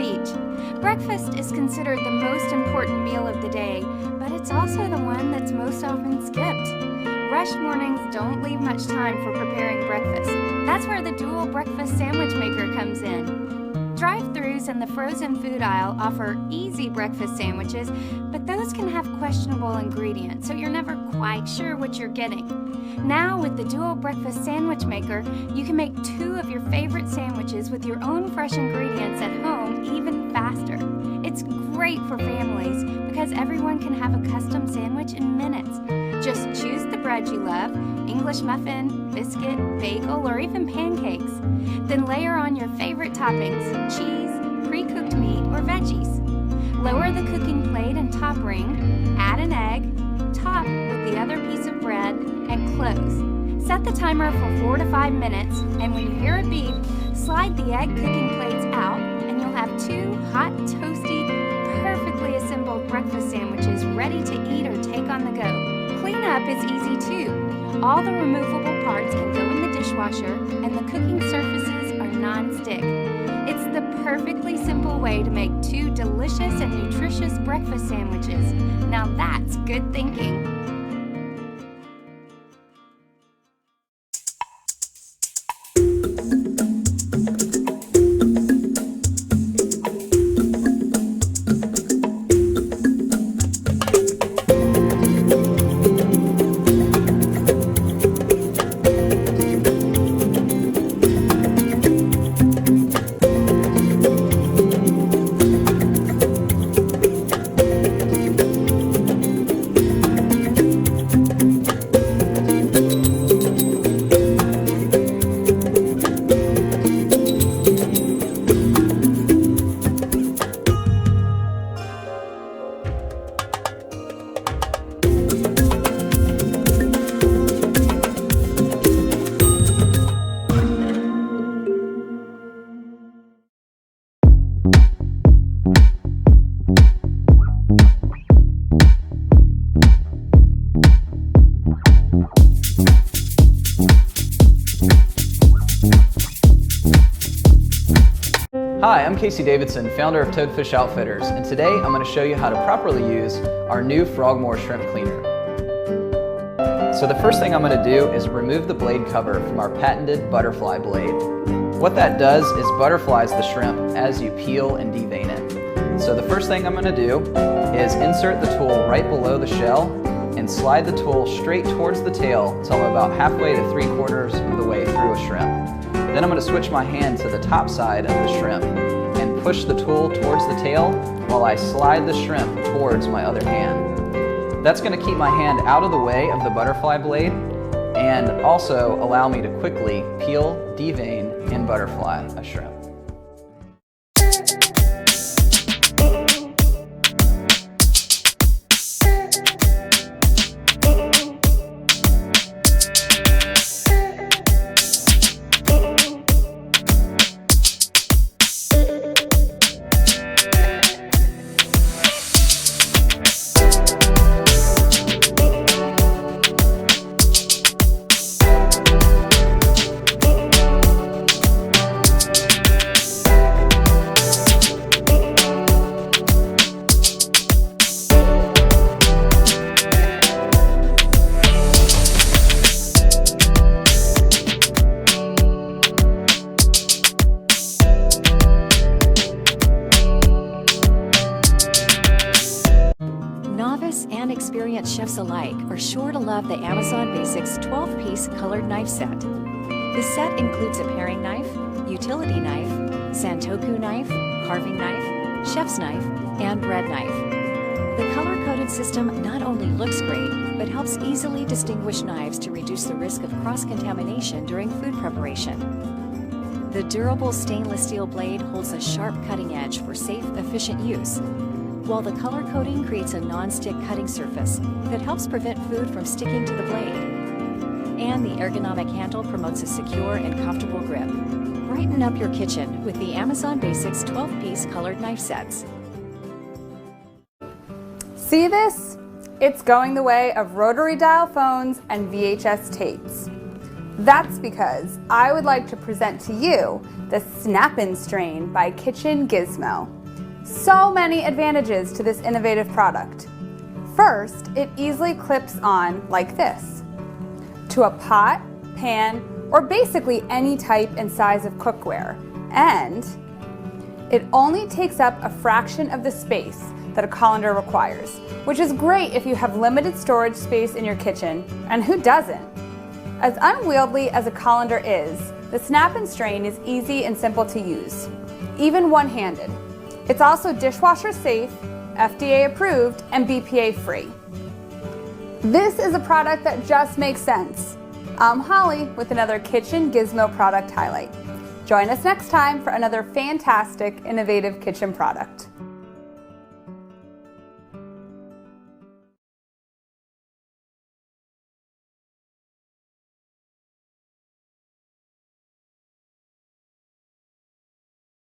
beach. Breakfast is considered the most important meal of the day, but it's also the one that's most often skipped. Rush mornings don't leave much time for preparing breakfast. That's where the dual breakfast sandwich maker comes in. Drive-thrus in the frozen food aisle offer easy breakfast sandwiches, but those can have questionable ingredients, so you're never quite sure what you're getting. Now, with the dual breakfast sandwich maker, you can make 2 of your favorite sandwiches with your own fresh ingredients at home even faster. It's great for families because everyone can have a custom sandwich in minutes. Just choose the bread you love, English muffin, biscuit, bagel, or even pancakes. Then layer on your favorite toppings, cheese, pre-cooked meat, or veggies. Lower the cooking plate and top ring, add an egg, top with the other piece of bread, and close. Set the timer for 4 to 5 minutes, and when you hear a beep, slide the egg cooking plates out, and you'll have 2 hot, toasty, perfectly assembled breakfast sandwiches ready to eat or take on the go. Cleanup is easy too. All the removable parts can go in the dishwasher, and the cooking surfaces are non-stick. It's the perfectly simple way to make 2 delicious and nutritious breakfast sandwiches. Now that's good thinking. Hi, I'm Casey Davidson, founder of Toadfish Outfitters, and today I'm going to show you how to properly use our new Frogmore shrimp cleaner. So the first thing I'm going to do is remove the blade cover from our patented butterfly blade. What that does is butterflies the shrimp as you peel and devein it. So the first thing I'm going to do is insert the tool right below the shell and slide the tool straight towards the tail until I'm about halfway to 3/4 of the way through a shrimp. Then I'm going to switch my hand to the top side of the shrimp and push the tool towards the tail while I slide the shrimp towards my other hand. That's going to keep my hand out of the way of the butterfly blade and also allow me to quickly peel, devein, and butterfly a shrimp. Novice and experienced chefs alike are sure to love the Amazon Basics 12-piece colored knife set. The set includes a paring knife, utility knife, santoku knife, carving knife, chef's knife, and bread knife. The color-coded system not only looks great, but helps easily distinguish knives to reduce the risk of cross-contamination during food preparation. The durable stainless steel blade holds a sharp cutting edge for safe, efficient use, while the color coding creates a non-stick cutting surface that helps prevent food from sticking to the blade. And the ergonomic handle promotes a secure and comfortable grip. Brighten up your kitchen with the Amazon Basics 12-piece colored knife sets. See this? It's going the way of rotary dial phones and VHS tapes. That's because I would like to present to you the Snap-In Strain by Kitchen Gizmo. So many advantages to this innovative product. First, it easily clips on like this to a pot, pan, or basically any type and size of cookware, and it only takes up a fraction of the space that a colander requires, which is great if you have limited storage space in your kitchen, and who doesn't? As unwieldy as a colander is, the Snap-In Strain is easy and simple to use, even one-handed. It's also dishwasher safe, FDA approved, and BPA free. This is a product that just makes sense. I'm Holly with another Kitchen Gizmo product highlight. Join us next time for another fantastic, innovative kitchen product.